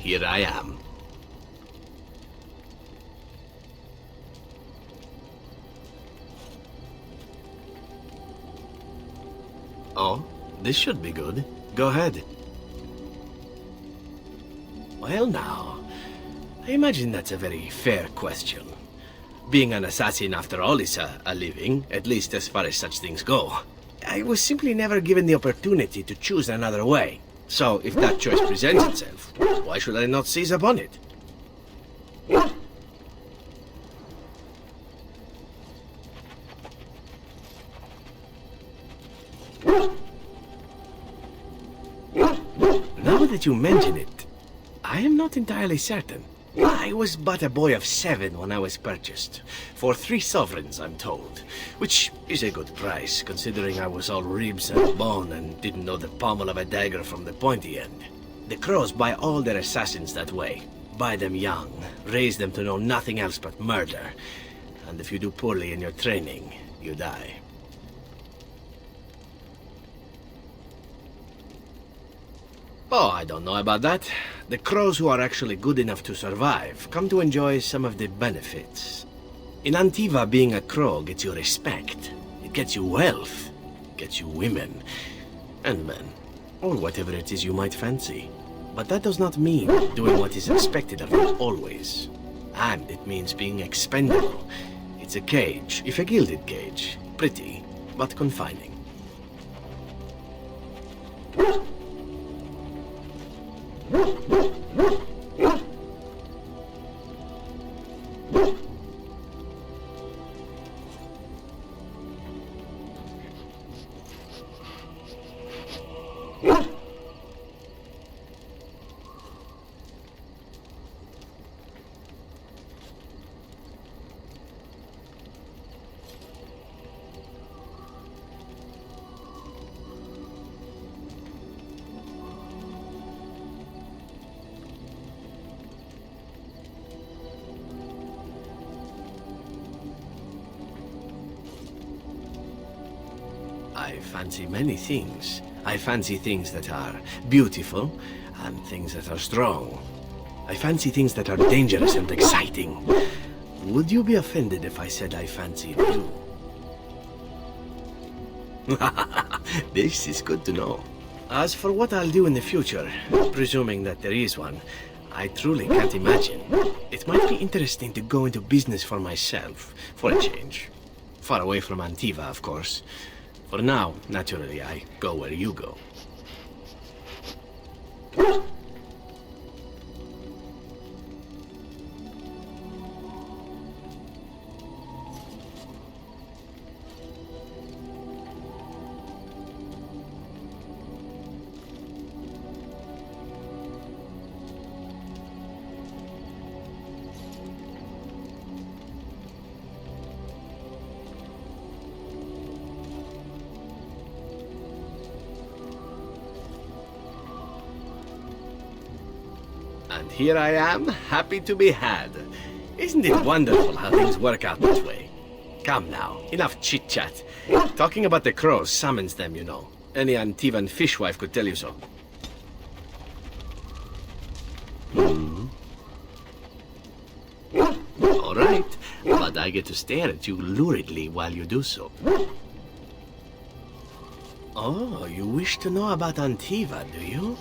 here I am. Oh, this should be good. Go ahead. Well now, I imagine that's a very fair question. Being an assassin, after all, is a living, at least as far as such things go. I was simply never given the opportunity to choose another way. So, if that choice presents itself, why should I not seize upon it? Now that you mention it, I am not entirely certain. I was but a boy of 7 when I was purchased, for 3 sovereigns, I'm told, which is a good price, considering I was all ribs and bone and didn't know the pommel of a dagger from the pointy end. The Crows buy all their assassins that way. Buy them young, raise them to know nothing else but murder, and if you do poorly in your training, you die. Oh, I don't know about that. The Crows who are actually good enough to survive come to enjoy some of the benefits. In Antiva, being a Crow gets you respect. It gets you wealth. Gets you women. And men. Or whatever it is you might fancy. But that does not mean doing what is expected of you always. And it means being expendable. It's a cage, if a gilded cage. Pretty, but confining. I fancy many things. I fancy things that are beautiful, and things that are strong. I fancy things that are dangerous and exciting. Would you be offended if I said I fancied you? This is good to know. As for what I'll do in the future, presuming that there is one, I truly can't imagine. It might be interesting to go into business for myself, for a change. Far away from Antiva, of course. For now, naturally, I go where you go. And here I am, happy to be had. Isn't it wonderful how things work out that way? Come now, enough chit-chat. Talking about the Crows summons them, you know. Any Antivan fishwife could tell you so. All right, but I get to stare at you luridly while you do so. Oh, you wish to know about Antiva, do you?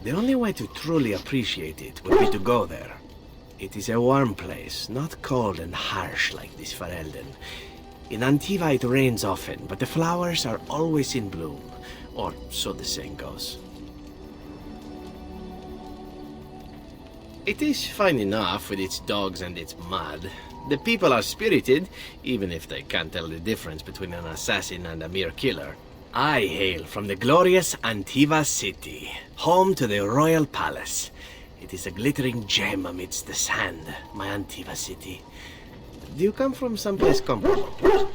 The only way to truly appreciate it would be to go there. It is a warm place, not cold and harsh like this Ferelden. In Antiva it rains often, but the flowers are always in bloom. Or so the saying goes. It is fine enough with its dogs and its mud. The people are spirited, even if they can't tell the difference between an assassin and a mere killer. I hail from the glorious Antiva city, home to the royal palace. It is a glittering gem amidst the sand, my Antiva city. Do you come from someplace comparable?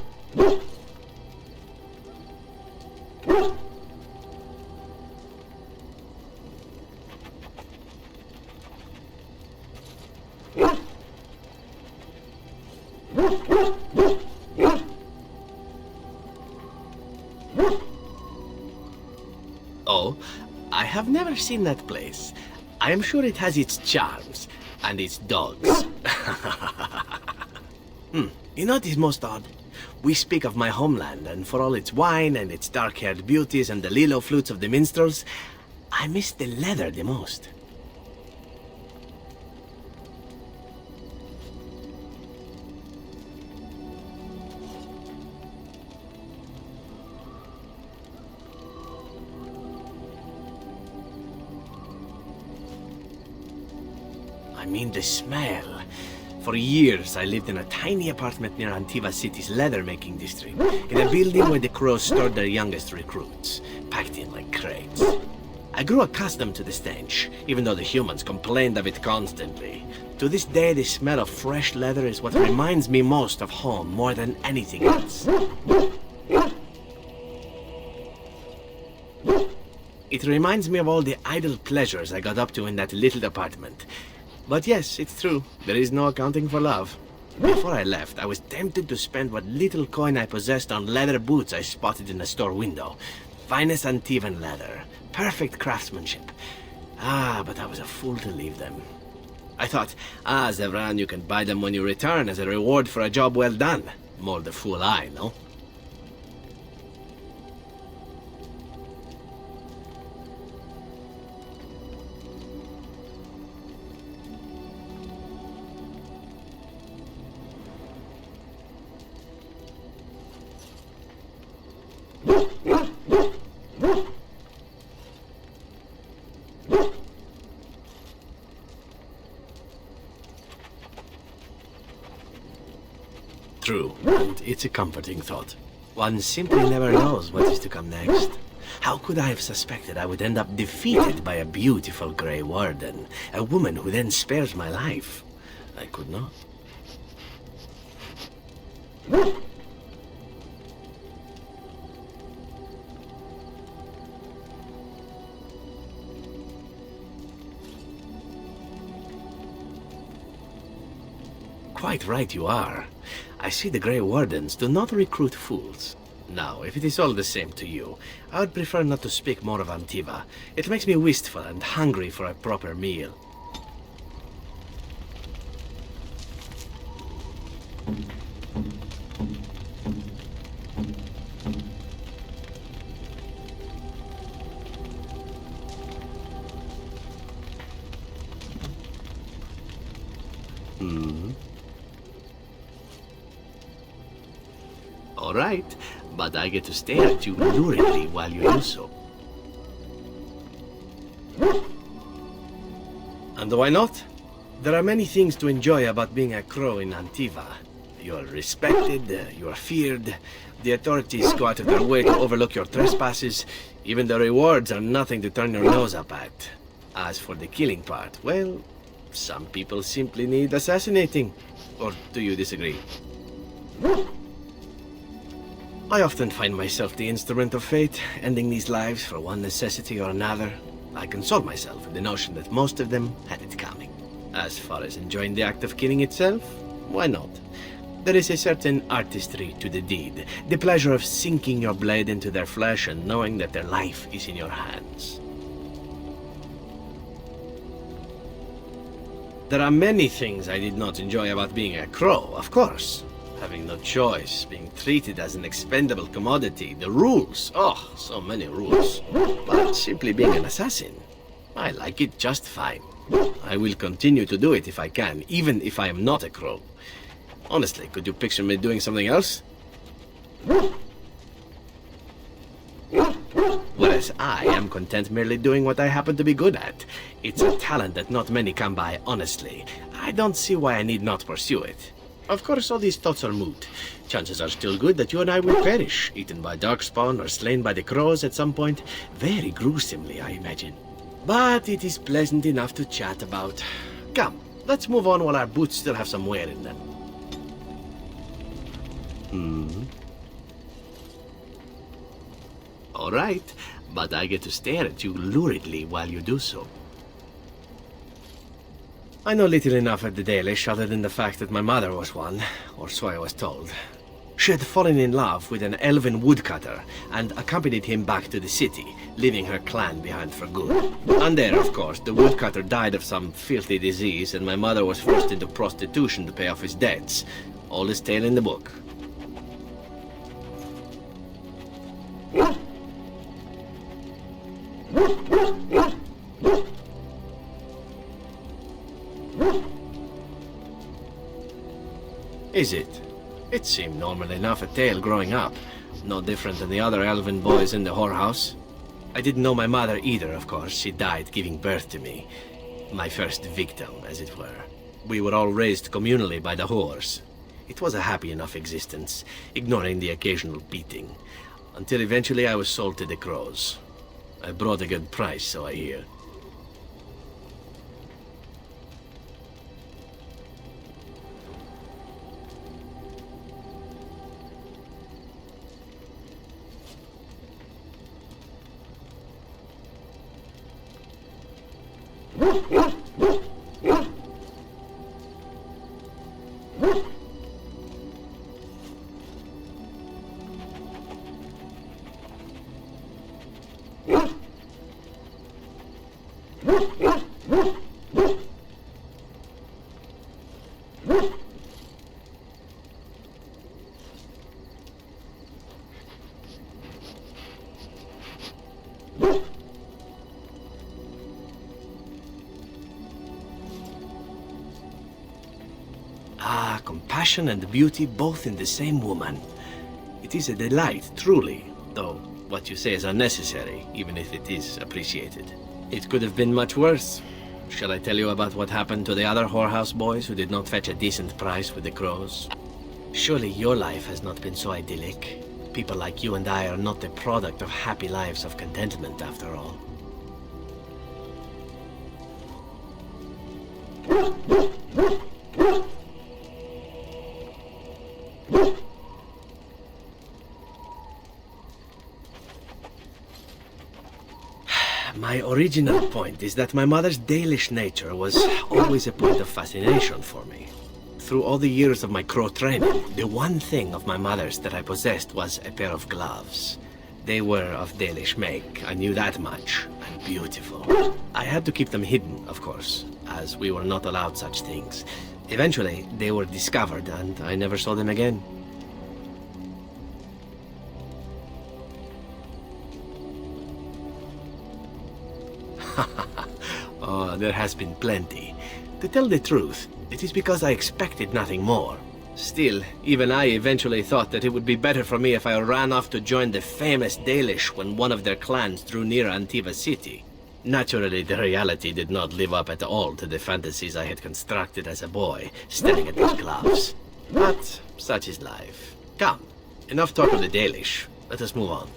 Oh, I have never seen that place. I am sure it has its charms, and its dogs. You know what is most odd? We speak of my homeland, and for all its wine and its dark-haired beauties and the lilo flutes of the minstrels, I miss the leather the most. I mean the smell. For years, I lived in a tiny apartment near Antiva City's leather-making district, in a building where the crows stored their youngest recruits, packed in like crates. I grew accustomed to the stench, even though the humans complained of it constantly. To this day, the smell of fresh leather is what reminds me most of home more than anything else. It reminds me of all the idle pleasures I got up to in that little apartment. But yes, it's true, there is no accounting for love. Before I left, I was tempted to spend what little coin I possessed on leather boots I spotted in a store window. Finest Antivan leather, perfect craftsmanship. But I was a fool to leave them. I thought, Zevran, you can buy them when you return as a reward for a job well done. More the fool I, no? True, and it's a comforting thought. One simply never knows what is to come next. How could I have suspected I would end up defeated by a beautiful Grey Warden, a woman who then spares my life? I could not. Quite right you are. I see the Grey Wardens do not recruit fools. Now, if it is all the same to you, I would prefer not to speak more of Antiva. It makes me wistful and hungry for a proper meal. All right, but I get to stare at you luridly while you do so. And why not? There are many things to enjoy about being a crow in Antiva. You are respected, you are feared, the authorities go out of their way to overlook your trespasses, even the rewards are nothing to turn your nose up at. As for the killing part, well, some people simply need assassinating. Or do you disagree? I often find myself the instrument of fate, ending these lives for one necessity or another. I console myself with the notion that most of them had it coming. As far as enjoying the act of killing itself, why not? There is a certain artistry to the deed, the pleasure of sinking your blade into their flesh and knowing that their life is in your hands. There are many things I did not enjoy about being a crow, of course. Having no choice, being treated as an expendable commodity, the rules, oh, so many rules. But simply being an assassin, I like it just fine. I will continue to do it if I can, even if I am not a crow. Honestly, could you picture me doing something else? Whereas I am content merely doing what I happen to be good at. It's a talent that not many come by honestly. I don't see why I need not pursue it. Of course, all these thoughts are moot. Chances are still good that you and I will perish, eaten by darkspawn or slain by the crows at some point. Very gruesomely, I imagine. But it is pleasant enough to chat about. Come, let's move on while our boots still have some wear in them. All right, but I get to stare at you luridly while you do so. I know little enough of the Dalish other than the fact that my mother was one, or so I was told. She had fallen in love with an elven woodcutter and accompanied him back to the city, leaving her clan behind for good. And there, of course, the woodcutter died of some filthy disease and my mother was forced into prostitution to pay off his debts. All is tale in the book. Is it? It seemed normal enough a tale growing up. No different than the other elven boys in the whorehouse. I didn't know my mother either, of course. She died giving birth to me. My first victim, as it were. We were all raised communally by the whores. It was a happy enough existence, ignoring the occasional beating. Until eventually I was sold to the crows. I brought a good price, so I hear. Compassion and beauty both in the same woman. It is a delight, truly, though what you say is unnecessary, even if it is appreciated. It could have been much worse. Shall I tell you about what happened to the other whorehouse boys who did not fetch a decent price with the crows? Surely your life has not been so idyllic. People like you and I are not the product of happy lives of contentment, after all. My original point is that my mother's Dalish nature was always a point of fascination for me. Through all the years of my crow training, the one thing of my mother's that I possessed was a pair of gloves. They were of Dalish make, I knew that much, and beautiful. I had to keep them hidden, of course, as we were not allowed such things. Eventually, they were discovered, and I never saw them again. Oh, there has been plenty. To tell the truth, it is because I expected nothing more. Still, even I eventually thought that it would be better for me if I ran off to join the famous Dalish when one of their clans drew near Antiva city. Naturally, the reality did not live up at all to the fantasies I had constructed as a boy, staring at these gloves. But such is life. Come, enough talk of the Dalish. Let us move on.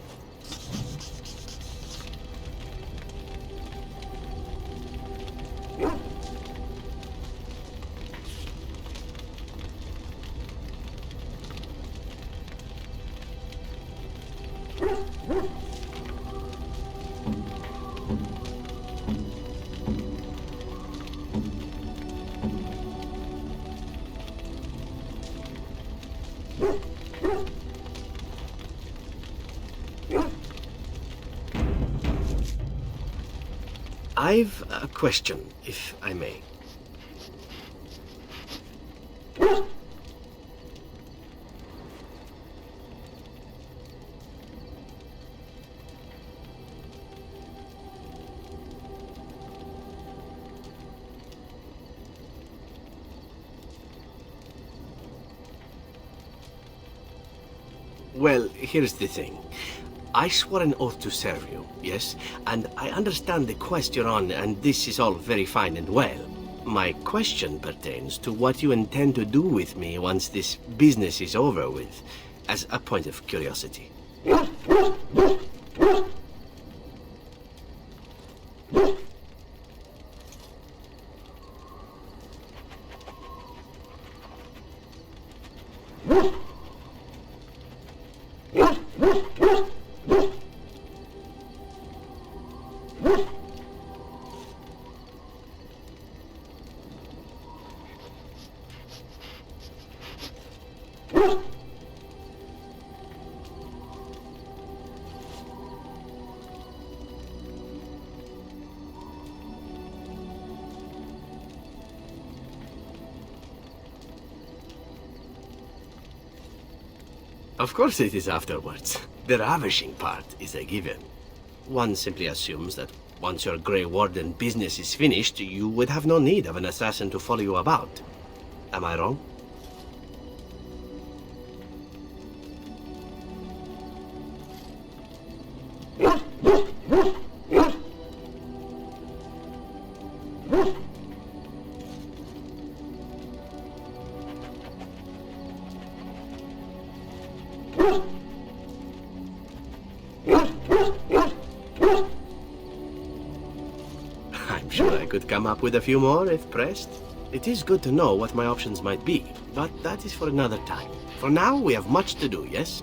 I've a question, if I may. Well, here's the thing. I swore an oath to serve you, yes? And I understand the quest you're on, and this is all very fine and well. My question pertains to what you intend to do with me once this business is over with, as a point of curiosity. Of course it is afterwards. The ravishing part is a given. One simply assumes that once your Grey Warden business is finished, you would have no need of an assassin to follow you about. Am I wrong? I'm sure I could come up with a few more if pressed. It is good to know what my options might be, but that is for another time. For now, we have much to do, yes?